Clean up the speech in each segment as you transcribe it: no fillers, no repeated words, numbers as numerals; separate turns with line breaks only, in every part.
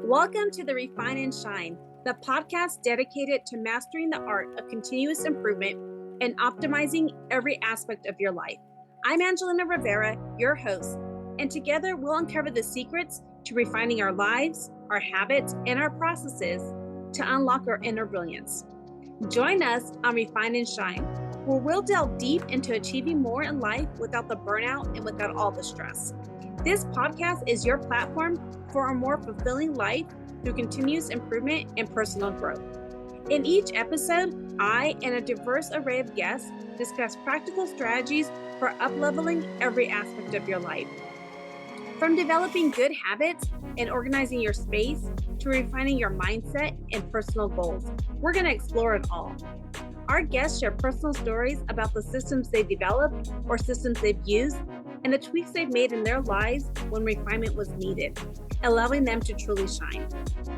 Welcome to the Refine and Shine, the podcast dedicated to mastering the art of continuous improvement and optimizing every aspect of your life. I'm Angelina Rivera, your host, and together we'll uncover the secrets to refining our lives, our habits, and our processes to unlock our inner brilliance. Join us on Refine and Shine, where we'll delve deep into achieving more in life without the burnout and without all the stress. This podcast is your platform for a more fulfilling life through continuous improvement and personal growth. In each episode, I and a diverse array of guests discuss practical strategies for up-leveling every aspect of your life. From developing good habits and organizing your space to refining your mindset and personal goals, we're going to explore it all. Our guests share personal stories about the systems they've developed or systems they've used and the tweaks they've made in their lives when refinement was needed, allowing them to truly shine.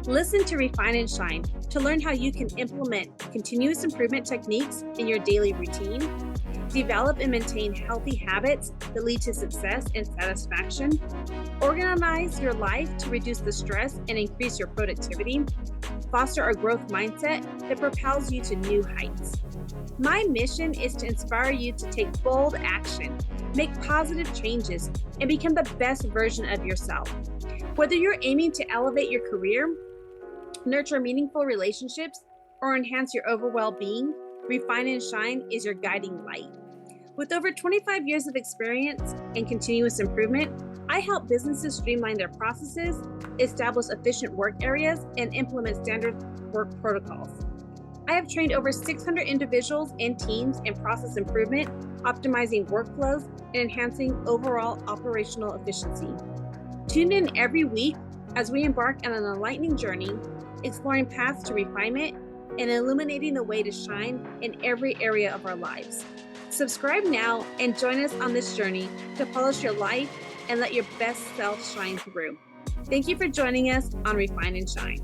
Listen to Refine and Shine to learn how you can implement continuous improvement techniques in your daily routine, develop and maintain healthy habits that lead to success and satisfaction, organize your life to reduce the stress and increase your productivity, foster a growth mindset that propels you to new heights. My mission is to inspire you to take bold action, make positive changes, and become the best version of yourself. Whether you're aiming to elevate your career, nurture meaningful relationships, or enhance your overall well-being, Refine and Shine is your guiding light. With over 25 years of experience in continuous improvement, I help businesses streamline their processes, establish efficient work areas, and implement standard work protocols. I have trained over 600 individuals and teams in process improvement, optimizing workflows, and enhancing overall operational efficiency. Tune in every week as we embark on an enlightening journey, exploring paths to refinement and illuminating the way to shine in every area of our lives. Subscribe now and join us on this journey to polish your life and let your best self shine through. Thank you for joining us on Refine and Shine.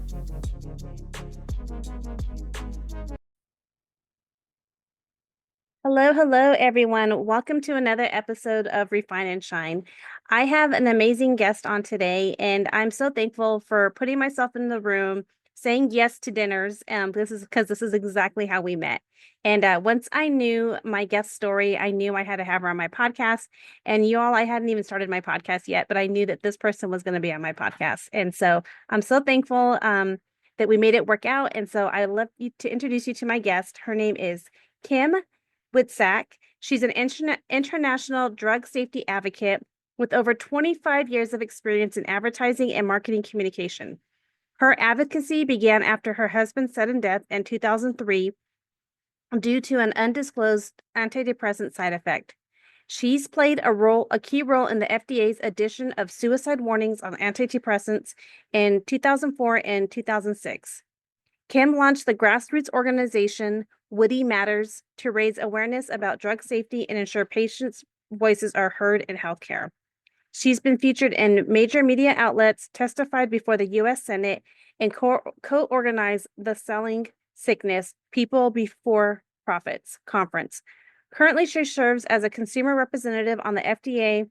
Hello, everyone. Welcome to another episode of Refine and Shine. I have an amazing guest on today, and I'm so thankful for putting myself in the room, saying yes to dinners. This is exactly how we met. And once I knew my guest story, I knew I had to have her on my podcast. And you all, I hadn't even started my podcast yet, but I knew that this person was going to be on my podcast. And so I'm so thankful that we made it work out. And so I love to introduce you to my guest. Her name is Kim Witczak. She's an international drug safety advocate with over 25 years of experience in advertising and marketing communication. Her advocacy began after her husband's sudden death in 2003 due to an undisclosed antidepressant side effect. She's played a key role in the FDA's addition of suicide warnings on antidepressants in 2004 and 2006. Kim launched the grassroots organization Woody Matters to raise awareness about drug safety and ensure patients' voices are heard in healthcare. She's been featured in major media outlets, testified before the U.S. Senate, and co-organized the Selling Sickness People Before Profits conference. Currently, she serves as a consumer representative on the FDA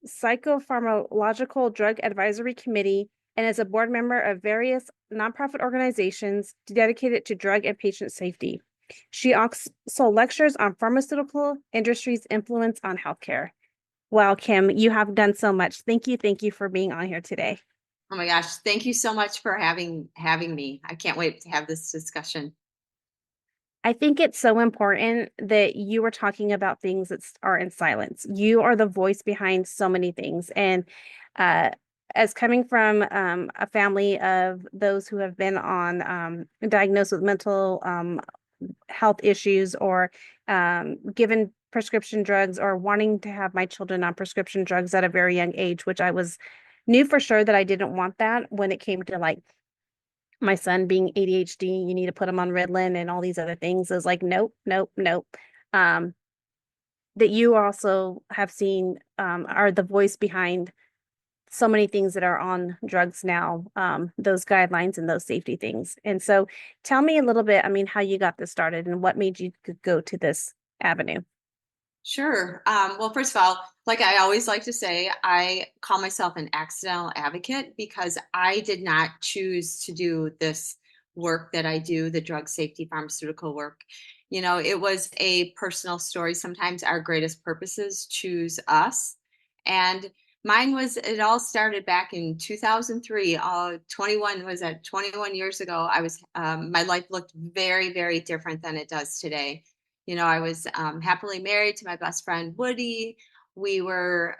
Psychopharmacological Drug Advisory Committee and as a board member of various nonprofit organizations dedicated to drug and patient safety. She also lectures on pharmaceutical industry's influence on healthcare. Wow, Kim, you have done so much. Thank you for being on here today.
Oh my gosh, thank you so much for having me. I can't wait to have this discussion.
I think it's so important that you were talking about things that are in silence. You are the voice behind so many things. And as coming from a family of those who have been on diagnosed with mental health issues or given prescription drugs or wanting to have my children on prescription drugs at a very young age, which I knew for sure that I didn't want that when it came to like my son being ADHD, you need to put him on Ritalin and all these other things. I was like, nope. That you also have seen are the voice behind so many things that are on drugs now, those guidelines and those safety things. And so tell me a little bit, how you got this started and what made you go to this avenue.
Sure. Well, first of all, like I always like to say, I call myself an accidental advocate because I did not choose to do this work that I do, the drug safety pharmaceutical work. It was a personal story. Sometimes our greatest purposes choose us. And mine was, it all started back in 2003. 21 years ago. My life looked very, very different than it does today. I was happily married to my best friend, Woody. We were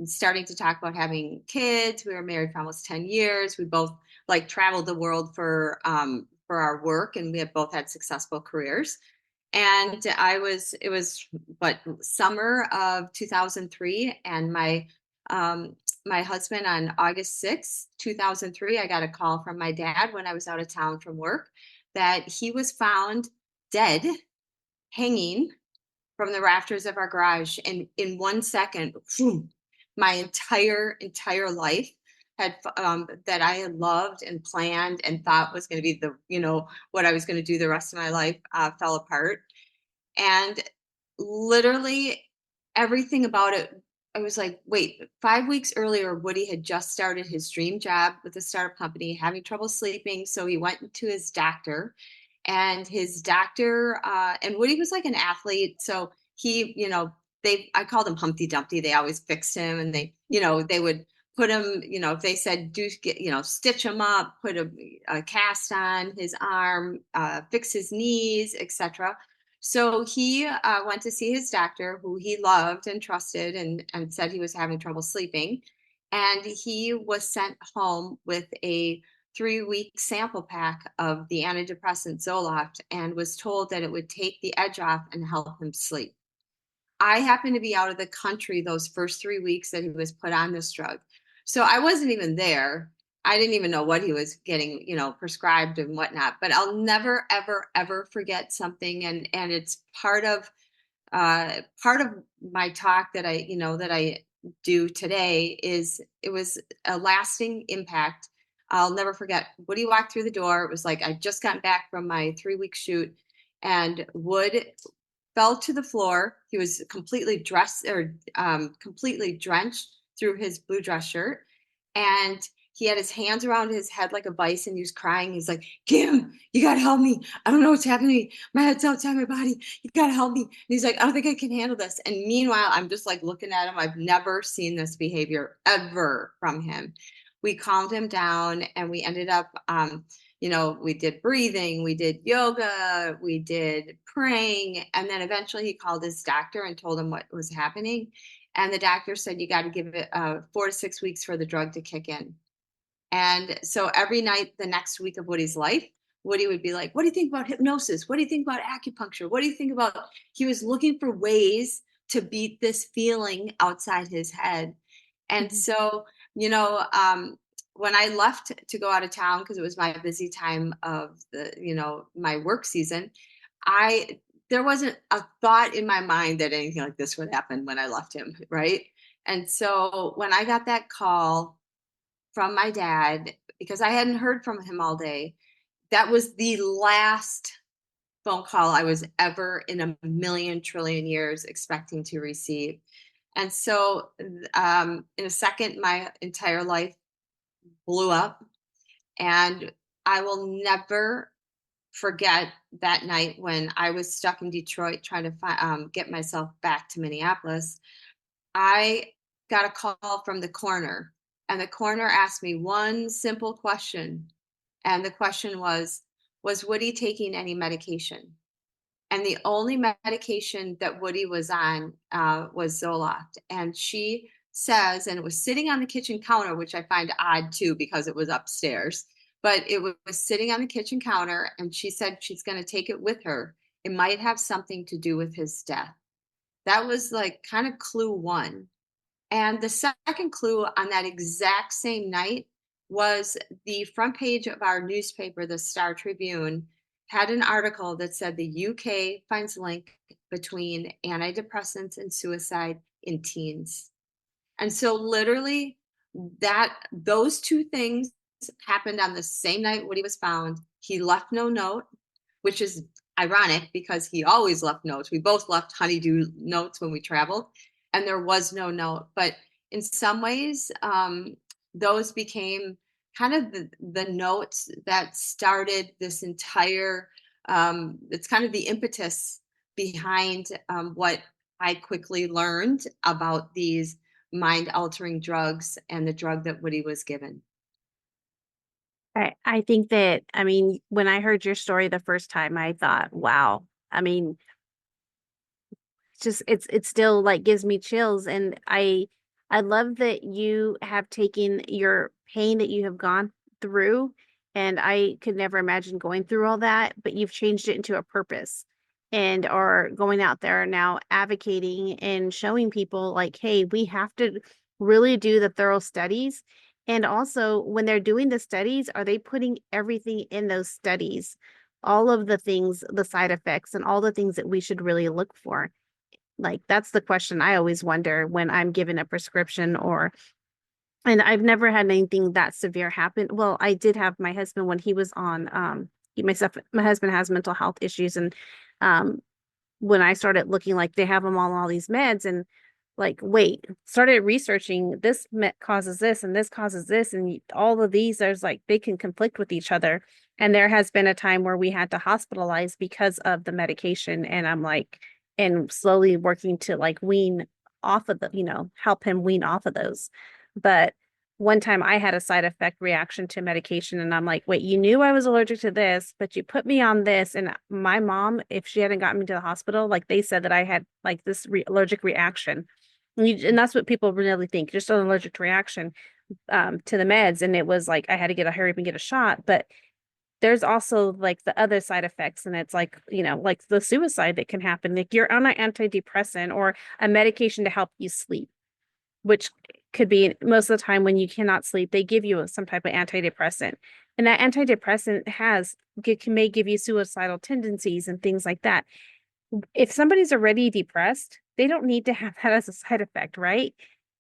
starting to talk about having kids. We were married for almost 10 years. We both like traveled the world for our work, and we have both had successful careers. And it was what, summer of 2003, and my husband, on August 6th, 2003, I got a call from my dad when I was out of town from work that he was found dead, hanging from the rafters of our garage. And in 1 second, phew, my entire life that I had loved and planned and thought was going to be what I was going to do the rest of my life, fell apart. And literally everything about it, I was like, wait, 5 weeks earlier, Woody had just started his dream job with a startup company, having trouble sleeping. So he went to his doctor, and and Woody was like an athlete. So I called him Humpty Dumpty. They always fixed him, and they would put him, if they said, stitch him up, put a cast on his arm, fix his knees, etc. So he went to see his doctor, who he loved and trusted, and said he was having trouble sleeping. And he was sent home with a 3-week sample pack of the antidepressant Zoloft, and was told that it would take the edge off and help him sleep. I happened to be out of the country those first 3 weeks that he was put on this drug. So I wasn't even there. I didn't even know what he was getting, prescribed and whatnot. But I'll never, ever, ever forget something. And it's part of my talk that I do today. It was a lasting impact. I'll never forget. Woody walked through the door. It was like I just gotten back from my 3-week shoot, and Wood fell to the floor. He was completely drenched through his blue dress shirt, and he had his hands around his head like a vice, and he was crying. He's like, "Kim, you gotta help me. I don't know what's happening to me. My head's outside my body. You gotta help me." And he's like, "I don't think I can handle this." And meanwhile, I'm just like looking at him. I've never seen this behavior ever from him. We calmed him down, and we ended up we did breathing, we did yoga, we did praying. And then eventually he called his doctor and told him what was happening. And the doctor said, you got to give it 4 to 6 weeks for the drug to kick in. And so every night, the next week of Woody's life, Woody would be like, "What do you think about hypnosis? What do you think about acupuncture? What do you think about?" He was looking for ways to beat this feeling outside his head. And so, when I left to go out of town, because it was my busy time of my work season, there wasn't a thought in my mind that anything like this would happen when I left him. Right. And so when I got that call from my dad, because I hadn't heard from him all day, that was the last phone call I was ever in a million trillion years expecting to receive. And so in a second, my entire life blew up. And I will never forget that night when I was stuck in Detroit trying to get myself back to Minneapolis. I got a call from the coroner, and the coroner asked me one simple question. And the question was Woody taking any medication? And the only medication that Woody was on was Zoloft. And she says, and it was sitting on the kitchen counter, which I find odd too, because it was upstairs, but it was sitting on the kitchen counter. And she said she's going to take it with her. It might have something to do with his death. That was like kind of clue one. And the second clue on that exact same night was the front page of our newspaper, the Star Tribune, had an article that said the UK finds link between antidepressants and suicide in teens. And so literally those two things happened on the same night Woody was found. He left no note, which is, ironic because he always left notes. We both left honeydew notes when we traveled, and there was no note. But in some ways, those became kind of the notes that started this entire, it's kind of the impetus behind what I quickly learned about these mind altering drugs and the drug that Woody was given.
I think that, I mean, when I heard your story the first time, I thought, wow. I mean, just it still like gives me chills, and I love that you have taken your pain that you have gone through, and I could never imagine going through all that, but you've changed it into a purpose and are going out there now advocating and showing people like, hey, we have to really do the thorough studies. And also, when they're doing the studies, are they putting everything in those studies, all of the things, the side effects and all the things that we should really look for? Like, that's the question I always wonder when I'm given a prescription. Or, and I've never had anything that severe happen. Well, I did have my husband when he was on, my husband has mental health issues. And, um, when I started looking, like they have him on all these meds, and like, wait, started researching, this med causes this and this causes this. And all of these, there's like, they can conflict with each other. And there has been a time where we had to hospitalize because of the medication. And I'm like, and slowly working to like wean off of the, help him wean off of those. But one time I had a side effect reaction to medication, and I'm like, wait, you knew I was allergic to this, but you put me on this. And my mom, if she hadn't gotten me to the hospital, like they said that I had like this allergic reaction. And that's what people really think, just an allergic reaction to the meds. And it was like I had to hurry up and get a shot. But there's also like the other side effects, and it's like, like the suicide that can happen. Like you're on an antidepressant or a medication to help you sleep, which could be most of the time when you cannot sleep, they give you some type of antidepressant. And that antidepressant may give you suicidal tendencies and things like that. If somebody's already depressed, they don't need to have that as a side effect, right?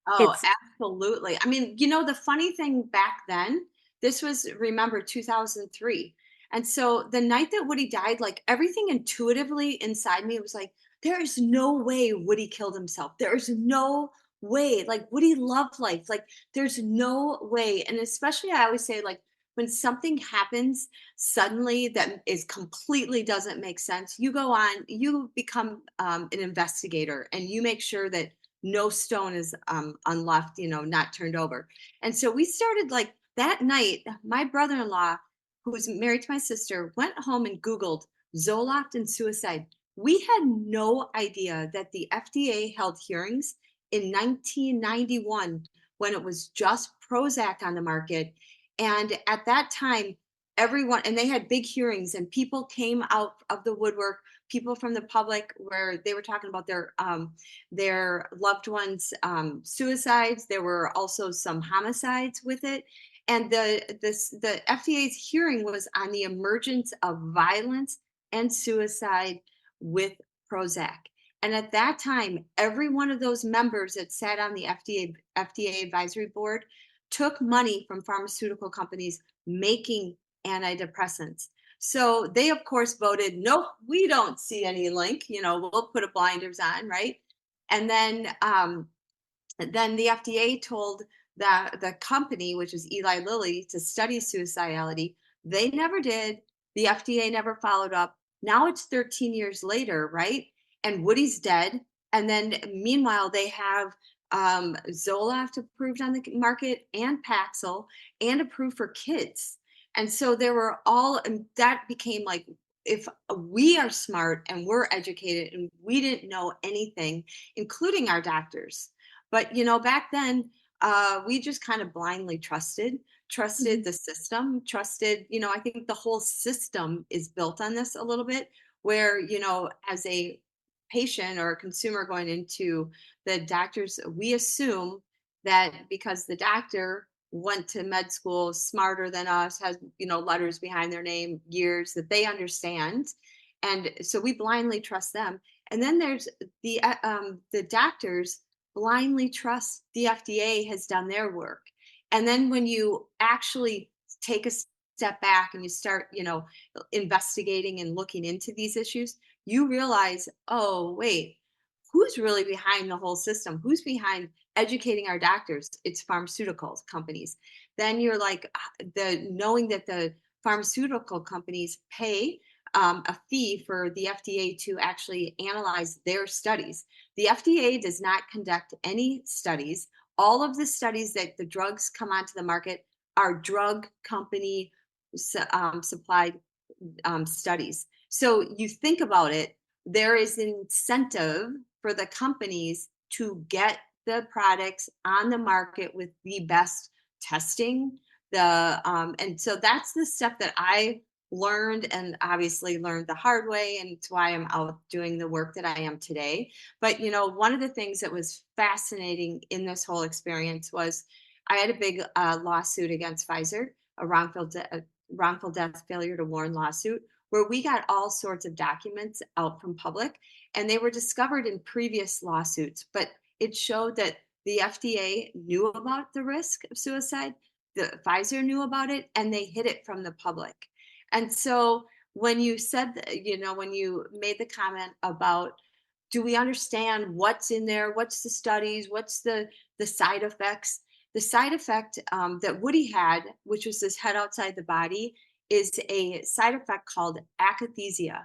Oh,
It's
absolutely. I mean, the funny thing back then, this was, remember, 2003. And so the night that Woody died, like everything intuitively inside me was like, there is no way Woody killed himself. There is no way. Like Woody loved life. Like there's no way. And especially I always say, like, when something happens suddenly that is completely doesn't make sense, you go on, you become an investigator, and you make sure that no stone is unleft, not turned over. And so we started, like, that night, my brother-in-law, who was married to my sister, went home and Googled Zoloft and suicide. We had no idea that the FDA held hearings in 1991 when it was just Prozac on the market. And at that time, everyone, and they had big hearings, and people came out of the woodwork, people from the public, where they were talking about their loved ones' suicides. There were also some homicides with it, and the FDA's hearing was on the emergence of violence and suicide with Prozac. And at that time, every one of those members that sat on the FDA advisory board took money from pharmaceutical companies making antidepressants. So they, of course, voted, no, we don't see any link, we'll put a blinders on, right? And then the FDA told the company, which is Eli Lilly, to study suicidality. They never did. The FDA never followed up. Now it's 13 years later, right? And Woody's dead. And then meanwhile, they have Zoloft approved on the market, and Paxil, and approved for kids. And so there were all, and that became like, if we are smart and we're educated and we didn't know anything, including our doctors. But back then, we just kind of blindly trusted
Mhm.
the system, trusted, I think the whole system is built on this a little bit, where, as a patient or a consumer going into the doctors, we assume that because the doctor went to med school smarter than us, has, letters behind their name, years, that they understand. And so we blindly trust them. And then there's the doctors blindly trust the FDA has done their work. And then when you actually take a step back and you start, investigating and looking into these issues, you realize, oh, wait, who's really behind the whole system? Who's behind educating our doctors? It's pharmaceutical companies. Then you're like, knowing that the pharmaceutical companies pay a fee for the FDA to actually analyze their studies. The FDA does not conduct any studies. All of the studies that the drugs come onto the market are drug company supplied studies. So you think about it, there is incentive for the companies to get the products on the market with the best testing. And so that's the stuff that I learned, and obviously learned the hard way, and it's why I'm out doing the work that I am today. But one of the things that was fascinating in this whole experience was I had a big lawsuit against Pfizer, a wrongful death failure to warn lawsuit, where we got all sorts of documents out from public, and they were discovered in previous lawsuits, but it showed that the FDA knew about the risk of suicide, the Pfizer knew about it, and they hid it from the public. And so when you said, when you made the comment about, do we understand what's in there? What's the studies? What's the side effects? The side effect that Woody had, which was this head outside the body, is a side effect called akathisia.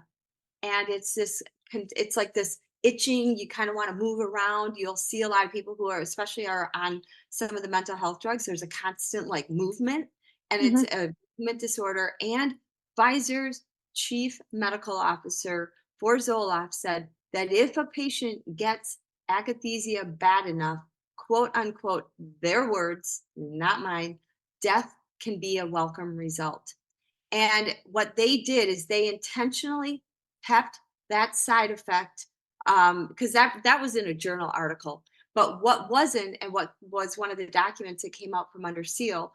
And it's like this itching. You kind of want to move around. You'll see a lot of people who especially are on some of the mental health drugs. There's a constant like movement, and it's a movement disorder. And Pfizer's chief medical officer for Zoloft said that if a patient gets akathisia bad enough, quote unquote, their words, not mine, death can be a welcome result. And what they did is they intentionally kept that side effect, because that was in a journal article. But what wasn't, and what was one of the documents that came out from under seal,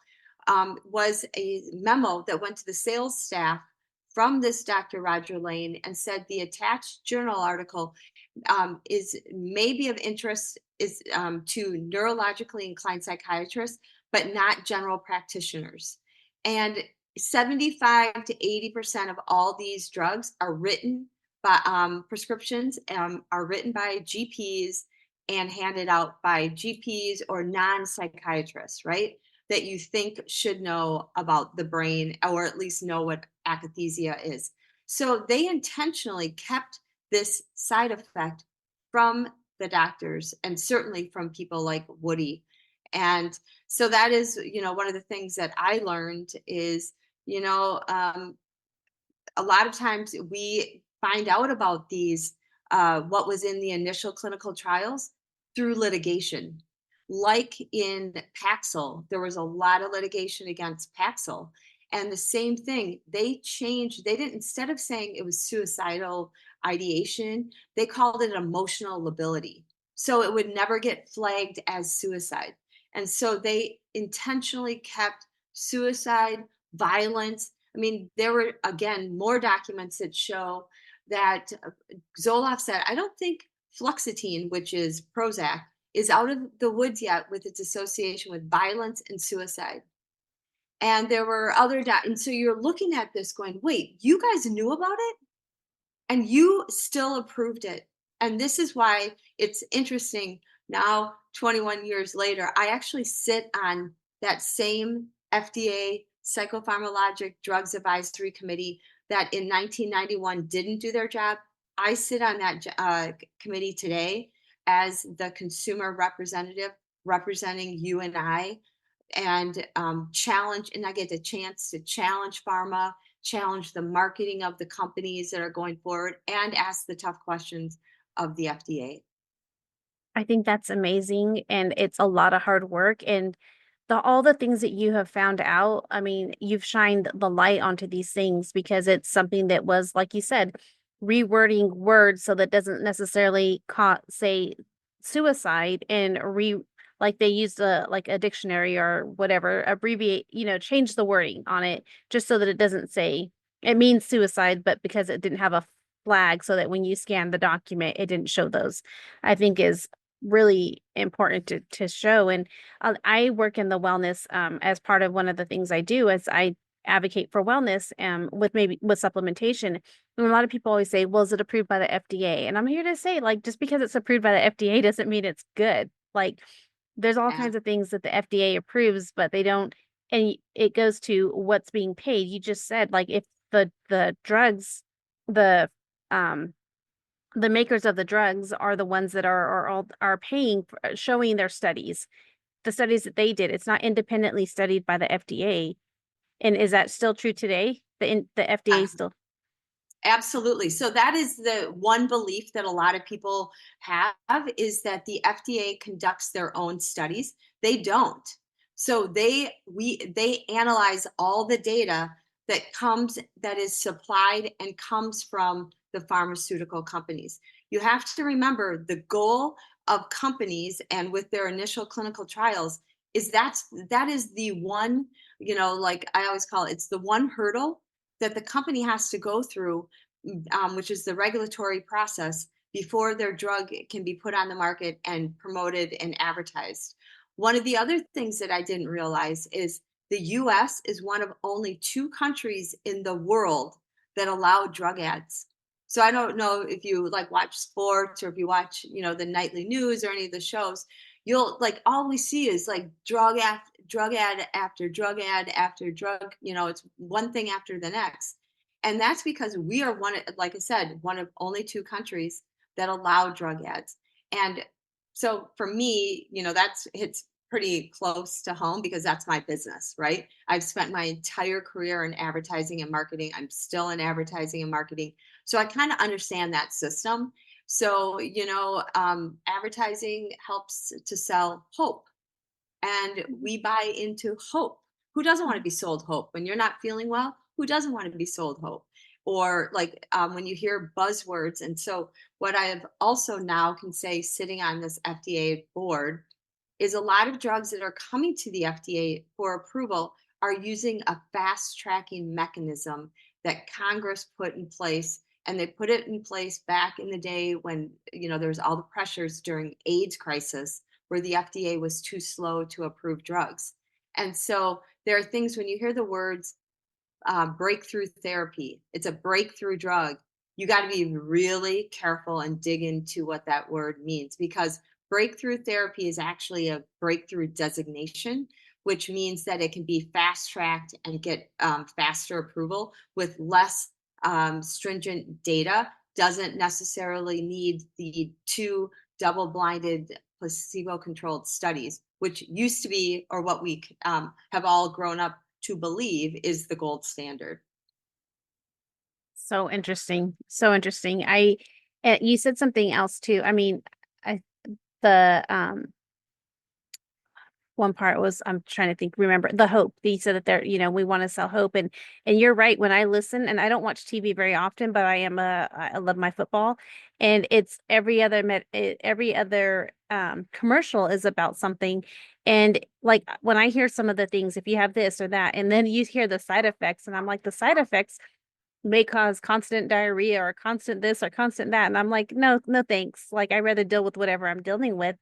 was a memo that went to the sales staff from this Dr. Roger Lane and said the attached journal article is maybe of interest to neurologically inclined psychiatrists, but not general practitioners. And 75 to 80% of all these drugs are written by prescriptions, are written by GPs and handed out by GPs or non-psychiatrists, right? That you think should know about the brain, or at least know what akathisia is. So they intentionally kept this side effect from the doctors, and certainly from people like Woody. And so that is, one of the things that I learned is, a lot of times we find out about these, what was in the initial clinical trials, through litigation. Like in Paxil, there was a lot of litigation against Paxil. And the same thing, they didn't, instead of saying it was suicidal ideation, they called it emotional lability. So it would never get flagged as suicide. And so they intentionally kept suicide, violence. I mean, there were, again, more documents that show that Zoloft said, I don't think fluoxetine, which is Prozac, is out of the woods yet with its association with violence and suicide. And there were other and so you're looking at this going, wait, you guys knew about it and you still approved it. And this is why it's interesting now, 21 years later, I actually sit on that same FDA Psychopharmacologic Drugs Advisory Committee that in 1991 didn't do their job. I sit on that committee today as the consumer representative representing you and I, and challenge, and I get the chance to challenge pharma, challenge the marketing of the companies that are going forward, and ask the tough questions of the FDA.
I think that's amazing, and it's a lot of hard work, and all the things that you have found out, I mean, you've shined the light onto these things because it's something that was, like you said, rewording words so that doesn't necessarily say suicide, and like they used like a dictionary or whatever, abbreviate, change the wording on it just so that it doesn't say it means suicide, but because it didn't have a flag so that when you scan the document, it didn't show those, I think is really important to show. And I work in the wellness as part of one of the things I do is I advocate for wellness with supplementation. And a lot of people always say, well, is it approved by the FDA? And I'm here to say, like, just because it's approved by the FDA doesn't mean it's good. Like, there's all kinds of things that the FDA approves, but they don't. And it goes to what's being paid. You just said, like, if the drugs, the makers of the drugs are the ones that are paying for, showing their studies, the studies that they did. It's not independently studied by the FDA. And is that still true today? The FDA still?
Absolutely. So that is the one belief that a lot of people have, is that the FDA conducts their own studies. They don't. So they analyze all the data that is supplied and comes from the pharmaceutical companies. You have to remember, the goal of companies and with their initial clinical trials is that is the one, like I always call it, it's the one hurdle that the company has to go through, which is the regulatory process before their drug can be put on the market and promoted and advertised. One of the other things that I didn't realize is the US is one of only 2 countries in the world that allow drug ads. So I don't know if you like watch sports or if you watch, the nightly news or any of the shows, you'll like, all we see is like drug ad after drug ad after drug, it's one thing after the next. And that's because we are like I said, one of only 2 countries that allow drug ads. And so for me, it's pretty close to home because that's my business, right? I've spent my entire career in advertising and marketing. I'm still in advertising and marketing. So I kind of understand that system. So, advertising helps to sell hope, and we buy into hope. Who doesn't want to be sold hope? When you're not feeling well, who doesn't want to be sold hope? Or like when you hear buzzwords. And so what I have also now can say, sitting on this FDA board, is a lot of drugs that are coming to the FDA for approval are using a fast tracking mechanism that Congress put in place. And they put it in place back in the day when, there was all the pressures during AIDS crisis, where the FDA was too slow to approve drugs. And so there are things, when you hear the words breakthrough therapy, it's a breakthrough drug, you got to be really careful and dig into what that word means, because breakthrough therapy is actually a breakthrough designation, which means that it can be fast tracked and get faster approval with less stringent data, doesn't necessarily need the 2 double-blinded placebo-controlled studies, which used to be, or what we have all grown up to believe is the gold standard.
So interesting. So interesting. You said something else too. I mean, the one part was, I'm trying to remember the hope. You said that we want to sell hope, and you're right. When I listen, and I don't watch TV very often, but I love my football, and it's every other commercial is about something. And like when I hear some of the things, if you have this or that, and then you hear the side effects, and I'm like, the side effects may cause constant diarrhea or constant this or constant that, and I'm like, no thanks. Like, I'd rather deal with whatever I'm dealing with.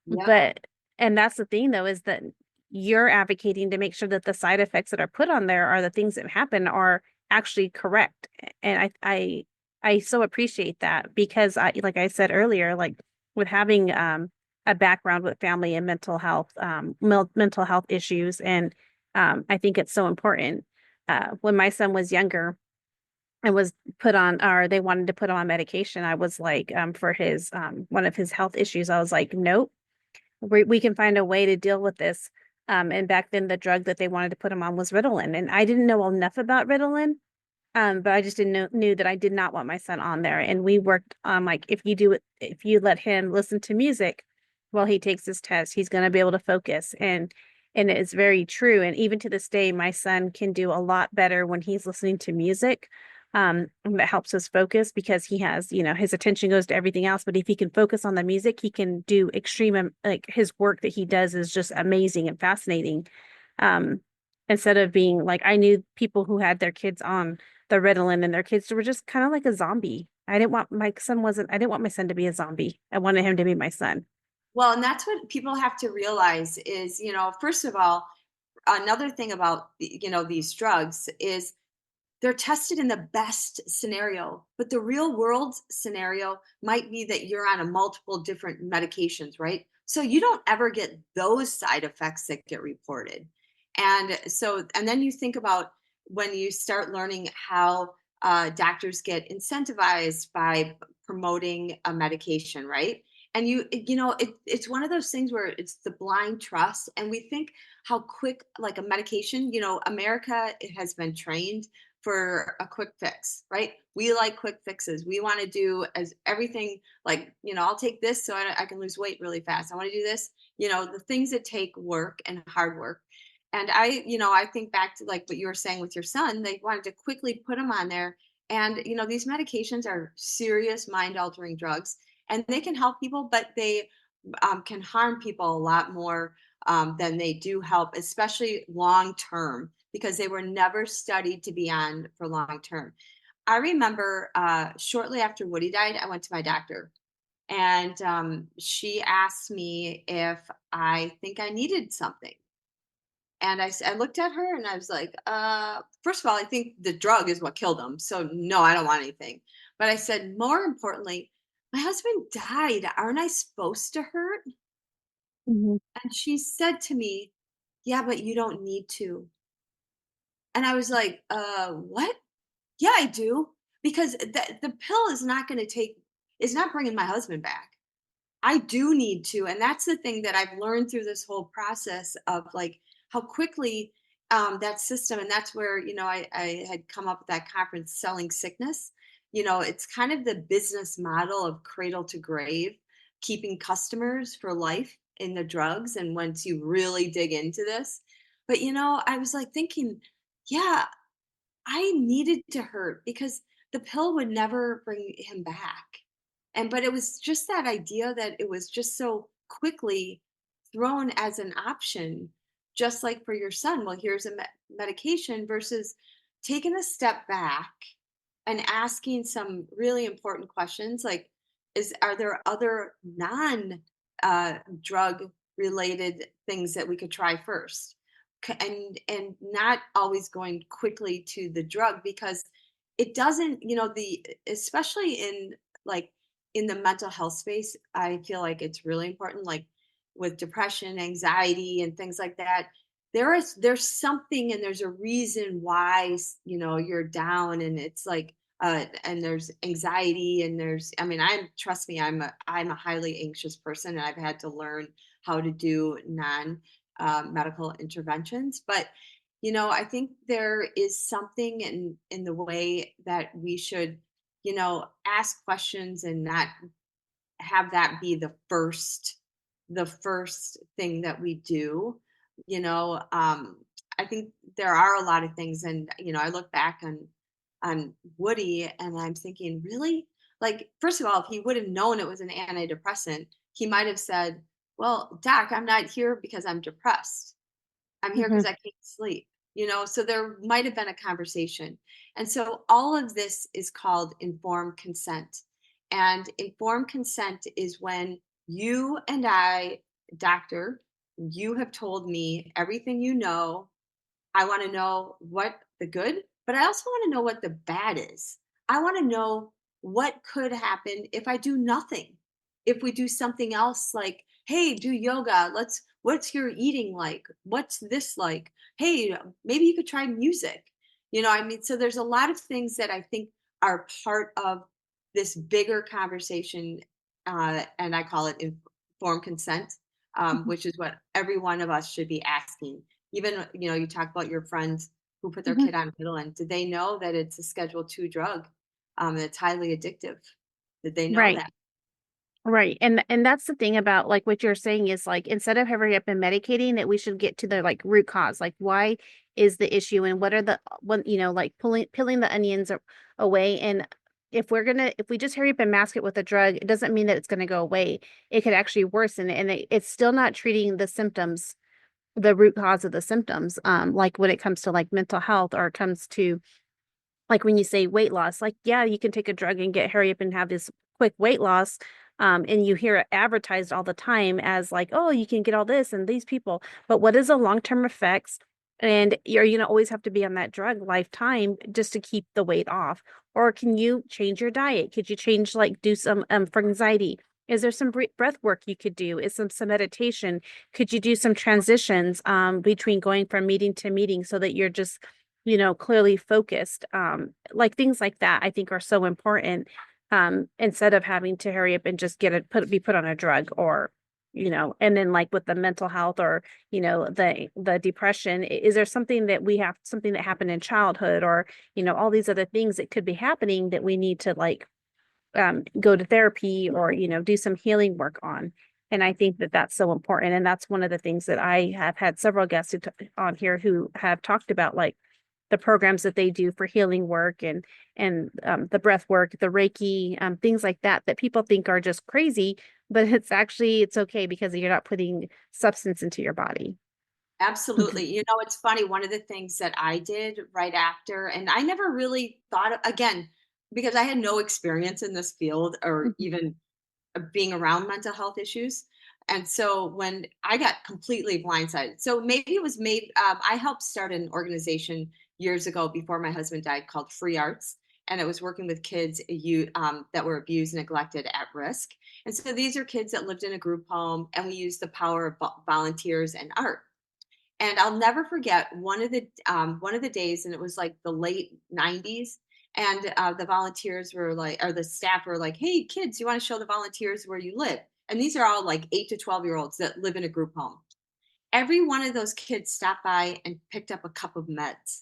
Yeah.
And that's the thing, though, is that you're advocating to make sure that the side effects that are put on there are the things that happen are actually correct. And I so appreciate that, because like I said earlier, like with having a background with family and mental health issues, and I think it's so important. When my son was younger and was put on, or they wanted to put him on medication, I was like, for his one of his health issues, I was like, nope. We can find a way to deal with this. And back then, the drug that they wanted to put him on was Ritalin, and I didn't know enough about Ritalin, but I just knew that I did not want my son on there. And we worked on, like, if you let him listen to music while he takes his test, he's going to be able to focus. And it's very true. And even to this day, my son can do a lot better when he's listening to music. That helps us focus, because he has, his attention goes to everything else. But if he can focus on the music, he can do extreme, like his work that he does is just amazing and fascinating. Instead of being like, I knew people who had their kids on the Ritalin, and their kids were just kind of like a zombie. I didn't want my son to be a zombie. I wanted him to be my son.
Well, and that's what people have to realize is, first of all, another thing about, these drugs is they're tested in the best scenario, but the real world scenario might be that you're on a multiple different medications, right? So you don't ever get those side effects that get reported. And then you think about when you start learning how doctors get incentivized by promoting a medication, right? And it's one of those things where it's the blind trust, and we think how quick, like a medication, America, it has been trained for a quick fix, right? We like quick fixes. We want to do as everything like, I'll take this so I can lose weight really fast. I want to do this, the things that take work and hard work. And I think back to like what you were saying with your son, they wanted to quickly put him on there. And, these medications are serious mind altering drugs, and they can help people, but they can harm people a lot more than they do help, especially long term, because they were never studied to be on for long term. I remember shortly after Woody died, I went to my doctor, and she asked me if I think I needed something. And I looked at her and I was like, first of all, I think the drug is what killed him. So no, I don't want anything. But I said, more importantly, my husband died. Aren't I supposed to hurt?
Mhm.
And she said to me, yeah, but you don't need to. And I was like, what? Yeah, I do. Because the pill is not going to is not bringing my husband back. I do need to. And that's the thing that I've learned through this whole process of like how quickly that system, and that's where, I had come up with that conference, Selling Sickness. It's kind of the business model of cradle to grave, keeping customers for life in the drugs. And once you really dig into this, but, I was like thinking, yeah, I needed to hurt because the pill would never bring him back. But it was just that idea that it was just so quickly thrown as an option, just like for your son. Well, here's a medication versus taking a step back and asking some really important questions like, are there other non drug related things that we could try first? And not always going quickly to the drug, because it doesn't, the especially in like in the mental health space, I feel like it's really important, like with depression, anxiety, and things like that. There's something, and there's a reason why you're down, and it's like and there's anxiety, and trust me, I'm a highly anxious person, and I've had to learn how to do non medical interventions. But I think there is something in the way that we should ask questions and not have that be the first thing that we do. I think there are a lot of things, and I look back on Woody, and I'm thinking, really, like, first of all, if he would have known it was an antidepressant, he might have said, well, doc, I'm not here because I'm depressed. I'm here because
Mhm.
I can't sleep. So there might have been a conversation. And so all of this is called informed consent. And informed consent is when you and I, doctor, you have told me everything you know. I want to know what the good, but I also want to know what the bad is. I want to know what could happen if I do nothing. If we do something else, like, hey, do yoga. What's your eating like? What's this like? Hey, maybe you could try music. So there's a lot of things that I think are part of this bigger conversation. And I call it informed consent,
Mhm.
which is what every one of us should be asking. Even, you talk about your friends who put their
Mhm.
kid on Ritalin. Did they know that it's a Schedule II drug? That's highly addictive. Did they know
Right.
that?
Right. And that's the thing about like what you're saying is like instead of hurry up and medicating that we should get to the like root cause. Like why is the issue and what are the what like peeling the onions away. And if we just hurry up and mask it with a drug, it doesn't mean that it's gonna go away. It could actually worsen it, and it's still not treating the symptoms, the root cause of the symptoms. Like when it comes to like mental health or it comes to like when you say weight loss, like, yeah, you can take a drug and hurry up and have this quick weight loss. And you hear it advertised all the time as like, oh, you can get all this and these people. But what is the long-term effects? And you're going to always have to be on that drug lifetime just to keep the weight off? Or can you change your diet? Could you change, like, do some for anxiety? Is there some breath work you could do? Is some meditation? Could you do some transitions between going from meeting to meeting so that you're just, clearly focused? Like things like that, I think are so important. Instead of having to hurry up and just be put on a drug, or and then, like, with the mental health, or the depression, is there something that happened in childhood, or all these other things that could be happening that we need to, like, go to therapy, or do some healing work on? And I think that that's so important, and that's one of the things that I have had several guests on here who have talked about, like, the programs that they do for healing work, and the breath work, the Reiki, things like that people think are just crazy, but it's okay because you're not putting substance into your body.
Absolutely. You know, it's funny. One of the things that I did right after, and I never really thought of, again, because I had no experience in this field or
Mhm.
even being around mental health issues. And so when I got completely blindsided, so maybe it was made, I helped start an organization years ago before my husband died called Free Arts. And it was working with kids that were abused, neglected, at risk. And so these are kids that lived in a group home, and we used the power of volunteers and art. And I'll never forget one of the days, and it was like the late '90s, and the volunteers were like, or the staff were like, "Hey, kids, you want to show the volunteers where you live?" And these are all like 8 to 12-year-olds that live in a group home. Every one of those kids stopped by and picked up a cup of meds.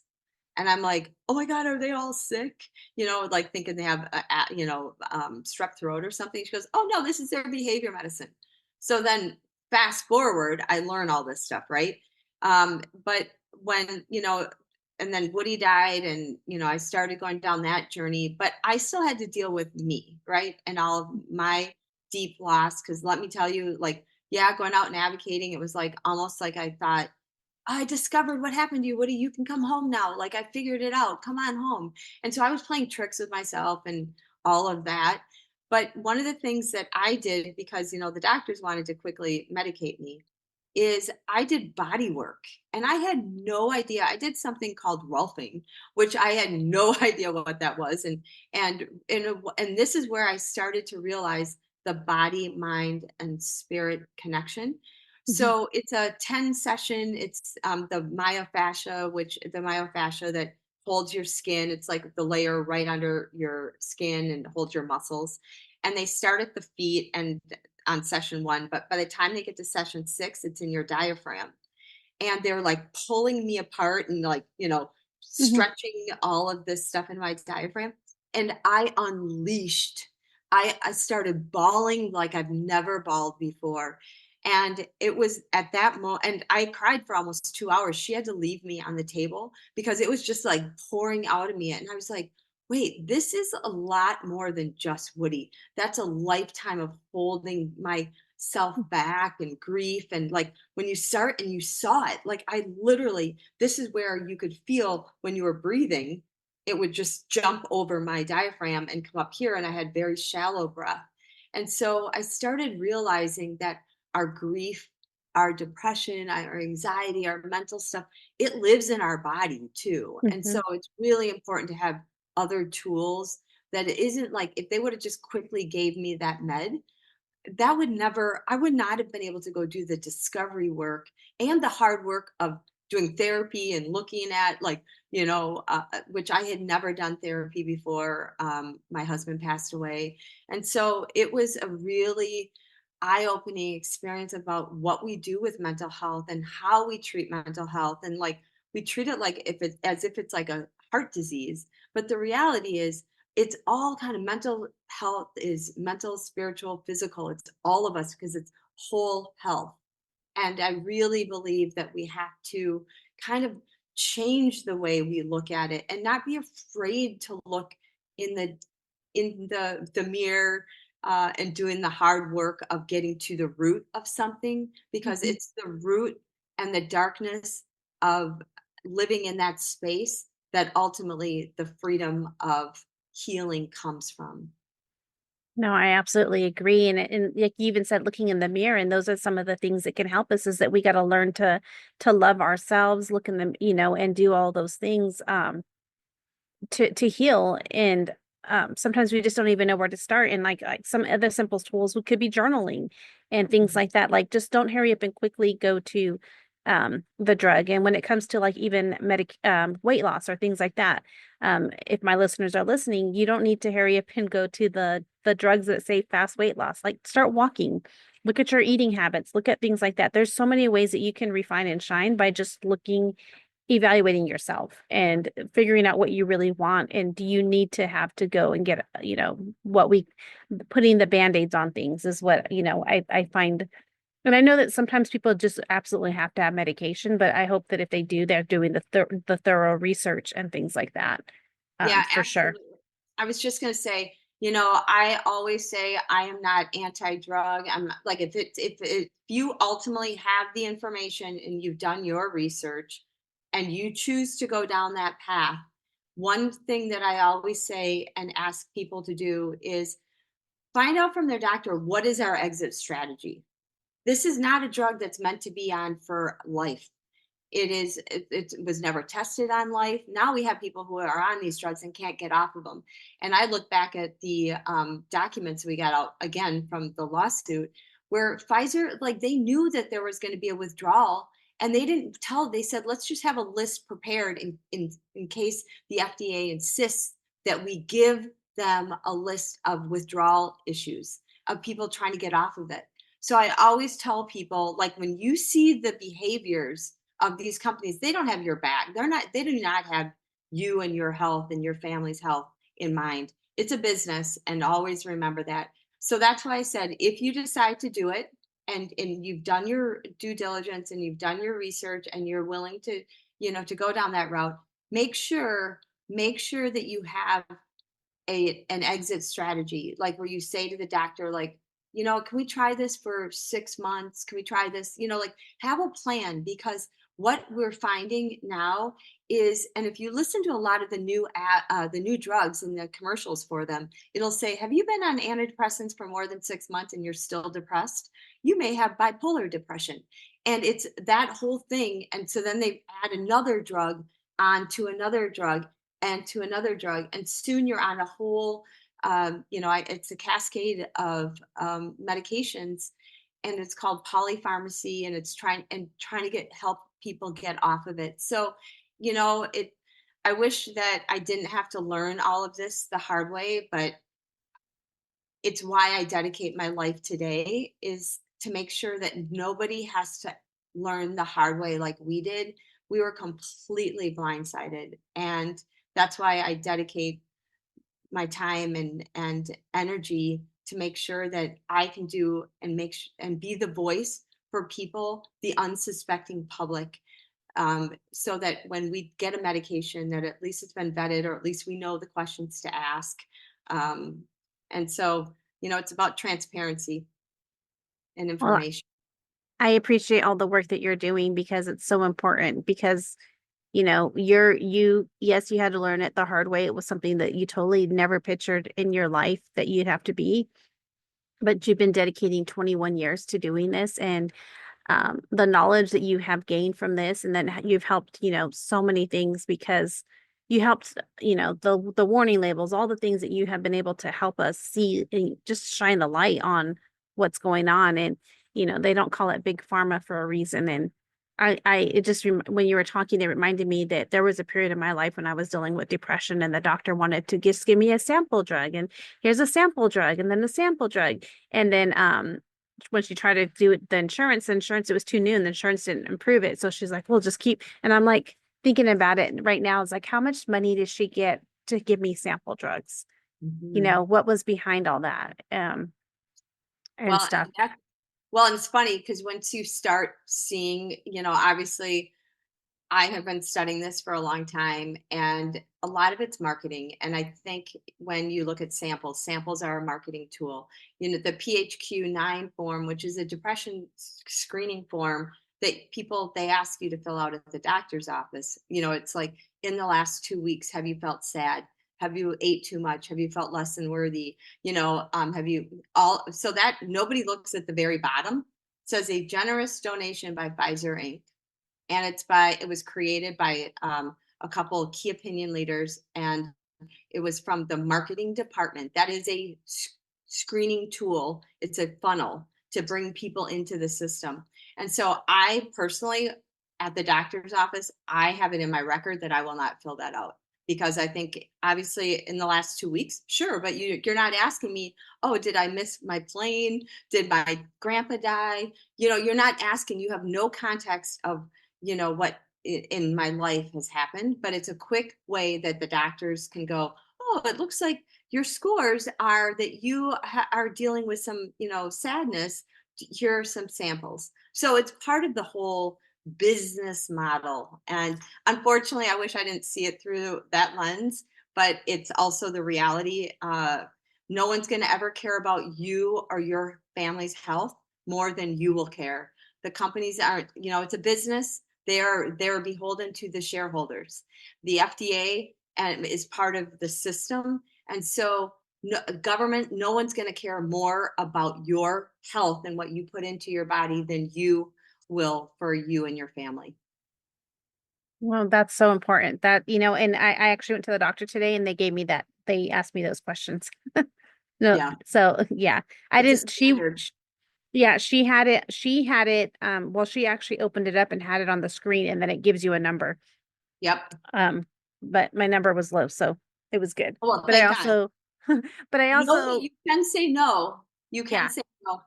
And I'm like, "Oh my God, are they all sick?" Like thinking they have, strep throat or something. She goes, "Oh no, this is their behavior medicine." So then fast forward, I learn all this stuff, right? But when, and then Woody died, and, I started going down that journey, but I still had to deal with me, right? And all of my deep loss. Cause let me tell you, like, yeah, going out and advocating, it was like almost like I thought, I discovered what happened to you, Woody. You can come home now. Like, I figured it out. Come on home. And so I was playing tricks with myself and all of that. But one of the things that I did, because, the doctors wanted to quickly medicate me, is I did body work. And I had no idea. I did something called Rolfing, which I had no idea what that was. And this is where I started to realize the body, mind, and spirit connection.
Mhm.
So it's a 10 session. It's the myofascia that holds your skin. It's like the layer right under your skin and holds your muscles. And they start at the feet and on session one, but by the time they get to session six, it's in your diaphragm. And they're like pulling me apart and, like,
Mhm.
stretching all of this stuff in my diaphragm. And I unleashed. I started bawling like I've never bawled before. And it was at that moment, and I cried for almost 2 hours. She had to leave me on the table because it was just like pouring out of me. And I was like, wait, this is a lot more than just Woody. That's a lifetime of holding myself back and grief. And like when you start and you saw it, like I literally, this is where you could feel when you were breathing, it would just jump over my diaphragm and come up here. And I had very shallow breath. And so I started realizing that our grief, our depression, our anxiety, our mental stuff, it lives in our body too. And so
Mhm.
it's really important to have other tools, that it isn't like if they would have just quickly gave me that med, that would never, I would not have been able to go do the discovery work and the hard work of doing therapy and looking at, like, which I had never done therapy before my husband passed away. And so it was a really eye-opening experience about what we do with mental health and how we treat mental health. And like, we treat it like if it as if it's like a heart disease, but the reality is it's all kind of, mental health is mental, spiritual, physical. It's all of us because it's whole health. And I really believe that we have to kind of change the way we look at it and not be afraid to look in the mirror, and doing the hard work of getting to the root of something, because
Mhm.
it's the root and the darkness of living in that space that ultimately the freedom of healing comes from.
No, I absolutely agree. And like you even said, looking in the mirror, and those are some of the things that can help us is that we got to learn to love ourselves, look in the, and do all those things to heal. And sometimes we just don't even know where to start. And like some other simple tools could be journaling and things like that. Like just don't hurry up and quickly go to the drug. And when it comes to like even weight loss or things like that, if my listeners are listening, you don't need to hurry up and go to the drugs that say fast weight loss. Like start walking. Look at your eating habits. Look at things like that. There's so many ways that you can refine and shine by just evaluating yourself and figuring out what you really want. And do you need to have to go and get, putting the band-aids on things is what, I find. And I know that sometimes people just absolutely have to have medication, but I hope that if they do, they're doing the thorough research and things like that.
Yeah,
For sure.
absolutely. I was just going to say, I always say I am not anti-drug. I'm like, if you ultimately have the information and you've done your research and you choose to go down that path, one thing that I always say and ask people to do is find out from their doctor, what is our exit strategy? This is not a drug that's meant to be on for life. It was never tested on life. Now we have people who are on these drugs and can't get off of them. And I look back at the documents we got out again from the lawsuit, where Pfizer, like, they knew that there was going to be a withdrawal, and they said, let's just have a list prepared in case the FDA insists that we give them a list of withdrawal issues of people trying to get off of it. So I always tell people, like, when you see the behaviors of these companies, they don't have your back. They do not have you and your health and your family's health in mind. It's a business, and always remember that. So that's why I said, if you decide to do it, and you've done your due diligence and you've done your research and you're willing to, to go down that route, make sure that you have an exit strategy, like where you say to the doctor, like, can we try this for 6 months? Can we try this? Like, have a plan, because what we're finding now is, and if you listen to a lot of the new drugs and the commercials for them, it'll say, have you been on antidepressants for more than 6 months and you're still depressed? You may have bipolar depression. And it's that whole thing. And so then they add another drug onto another drug and to another drug, and soon you're on a whole, it's a cascade of medications, and it's called polypharmacy, and it's trying to help people get off of it. So, I wish that I didn't have to learn all of this the hard way, but it's why I dedicate my life today, is to make sure that nobody has to learn the hard way like we did. We were completely blindsided, and that's why I dedicate my time and energy to make sure that I can do and and be the voice for people, the unsuspecting public, so that when we get a medication, that at least it's been vetted, or at least we know the questions to ask. And so, it's about transparency and
Well,
information.
I appreciate all the work that you're doing because it's so important because yes, you had to learn it the hard way. It was something that you totally never pictured in your life that you'd have to be, but you've been dedicating 21 years to doing this. And the knowledge that you have gained from this, and then you've helped, so many things because you helped, the warning labels, all the things that you have been able to help us see and just shine the light on what's going on. And, they don't call it big pharma for a reason. And it just, when you were talking, it reminded me that there was a period in my life when I was dealing with depression, and the doctor wanted to just give me a sample drug, and here's a sample drug, and then a sample drug. And then, when she tried to do it, the insurance, it was too new, and the insurance didn't improve it. So she's like, "We'll just keep." And I'm like thinking about it right now. It's like, how much money did she get to give me sample drugs?
Mhm.
What was behind all that? And
Well,
stuff.
and it's funny because once you start seeing, obviously, I have been studying this for a long time, and a lot of it's marketing. And I think when you look at samples are a marketing tool. The PHQ-9 form, which is a depression screening form that they ask you to fill out at the doctor's office. It's like, in the last 2 weeks, have you felt sad? Have you ate too much? Have you felt less than worthy? Have you so that nobody looks at the very bottom. It says a generous donation by Pfizer Inc. And it was created by a couple of key opinion leaders, and it was from the marketing department. That is a screening tool. It's a funnel to bring people into the system. And so I personally, at the doctor's office, I have it in my record that I will not fill that out, because I think obviously in the last 2 weeks, sure, but you're not asking me, oh, did I miss my plane? Did my grandpa die? You're not asking, you have no context of, what in my life has happened, but it's a quick way that the doctors can go, oh, it looks like your scores are that you are dealing with some, sadness. Here are some samples. So it's part of the whole business model. And unfortunately, I wish I didn't see it through that lens, but it's also the reality. No one's going to ever care about you or your family's health more than you will care. The companies aren't, it's a business. They're beholden to the shareholders. The FDA is part of the system. And so government, no one's going to care more about your health and what you put into your body than you will for you and your family.
Well, that's so important that, and I actually went to the doctor today and they asked me those questions. No,
Yeah.
so yeah,
It's a standard.
yeah, she had it, well, she actually opened it up and had it on the screen, and then it gives you a number.
Yep.
But my number was low, so it was good.
Well,
But I
thank God.
also, but I
No,
also,
you can say no. You can
yeah,
say no.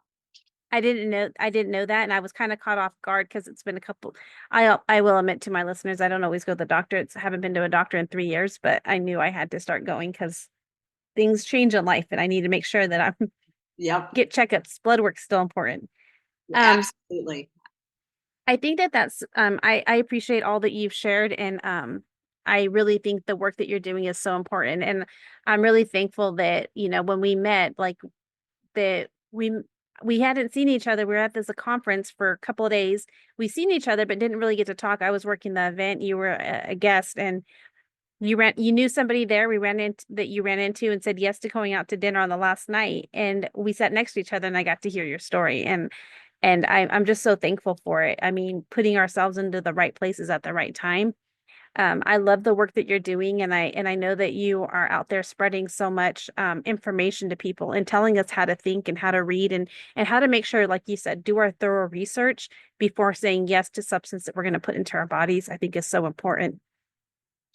I didn't know that, and I was kind of caught off guard because it's been a couple. I will admit to my listeners, I don't always go to the doctor. I haven't been to a doctor in 3 years, but I knew I had to start going because things change in life, and I need to make sure that I'm
Yep.
get checkups. Blood work's still important.
Absolutely.
I think that's I appreciate all that you've shared, and I really think the work that you're doing is so important, and I'm really thankful that when we met, like, that we hadn't seen each other. We were at this conference for a couple of days. We seen each other but didn't really get to talk. I was working the event, you were a guest, and you knew somebody there. We ran into that you ran into and said yes to going out to dinner on the last night, and we sat next to each other, and I got to hear your story, and I'm just so thankful for it. I mean, putting ourselves into the right places at the right time. I love the work that you're doing, and I know that you are out there spreading so much information to people and telling us how to think and how to read and how to make sure, like you said, do our thorough research before saying yes to substance that we're going to put into our bodies. I think is so important.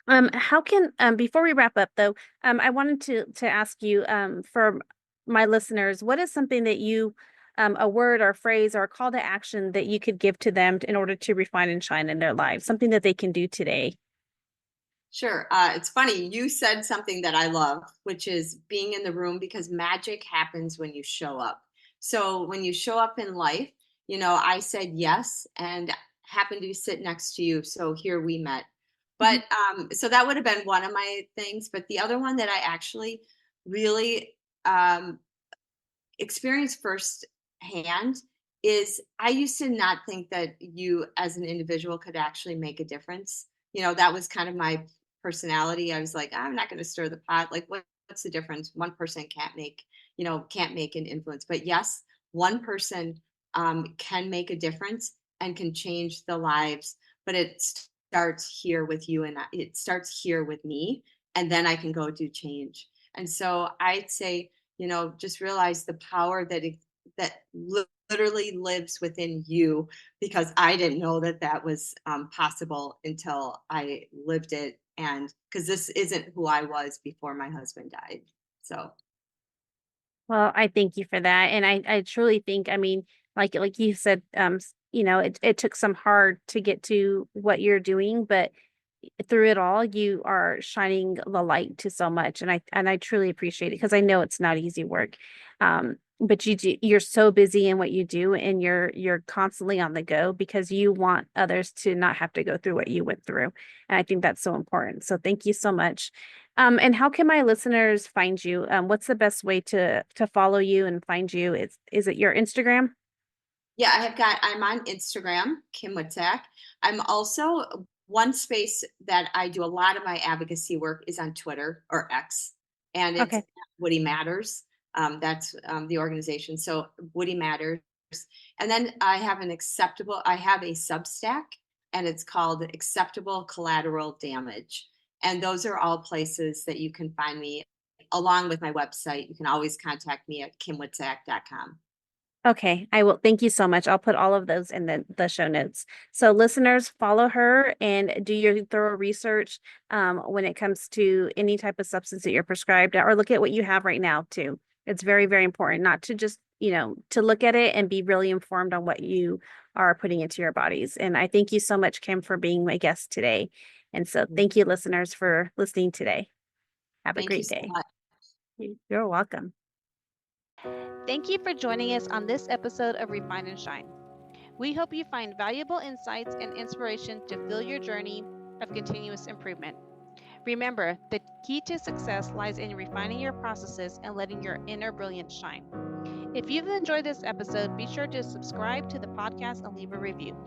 How can before we wrap up though, I wanted to ask you for my listeners, what is something that you a word or phrase or a call to action that you could give to them in order to refine and shine in their lives, something that they can do today?
Sure. It's funny. You said something that I love, which is being in the room, because magic happens when you show up. So when you show up in life, I said yes and happened to sit next to you. So here we met. But so that would have been one of my things. But the other one that I actually really experienced firsthand is I used to not think that you as an individual could actually make a difference. That was kind of my personality. I was like, I'm not going to stir the pot. Like, what's the difference? One person can't make an influence. But yes, one person can make a difference and can change the lives. But it starts here with you, and it starts here with me, and then I can go do change. And so I'd say, just realize the power that literally lives within you, because I didn't know that was possible until I lived it. And because this isn't who I was before my husband died. So,
Well, I thank you for that. And I truly think, I mean, like you said, it took some hard to get to what you're doing, but through it all, you are shining the light to so much. And I truly appreciate it because I know it's not easy work. But you're so busy in what you do, and you're constantly on the go because you want others to not have to go through what you went through. And I think that's so important. So thank you so much. And how can my listeners find you? What's the best way to follow you and find you? Is it your Instagram?
yeah, I'm on Instagram, Kim Witczak. I'm also one space that I do a lot of my advocacy work is on Twitter or X, and it's
Okay.
Woody Matters. That's the organization. So Woody Matters. And then I have a Substack, and it's called Acceptable Collateral Damage. And those are all places that you can find me along with my website. You can always contact me at kimwitczak.com.
Okay, I will. Thank you so much. I'll put all of those in the show notes. So listeners, follow her and do your thorough research when it comes to any type of substance that you're prescribed, or look at what you have right now too. It's very, very important not to just, to look at it and be really informed on what you are putting into your bodies. And I thank you so much, Kim, for being my guest today. And so thank you, listeners, for listening today. Have a great day.
Much.
You're welcome. Thank you for joining us on this episode of Refine and Shine. We hope you find valuable insights and inspiration to fuel your journey of continuous improvement. Remember, the key to success lies in refining your processes and letting your inner brilliance shine. If you've enjoyed this episode, be sure to subscribe to the podcast and leave a review.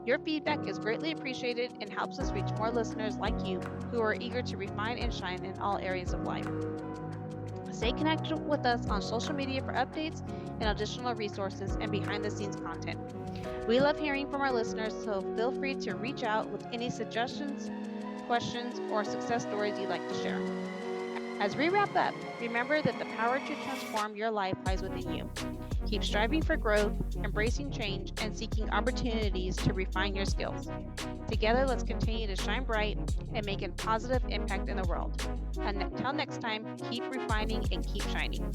Your feedback is greatly appreciated and helps us reach more listeners like you who are eager to refine and shine in all areas of life. Stay connected with us on social media for updates and additional resources and behind-the-scenes content. We love hearing from our listeners, so feel free to reach out with any suggestions, questions, or success stories you'd like to share. As we wrap up, remember that the power to transform your life lies within you. Keep striving for growth, embracing change, and seeking opportunities to refine your skills. Together, let's continue to shine bright and make a positive impact in the world. Until next time, keep refining and keep shining.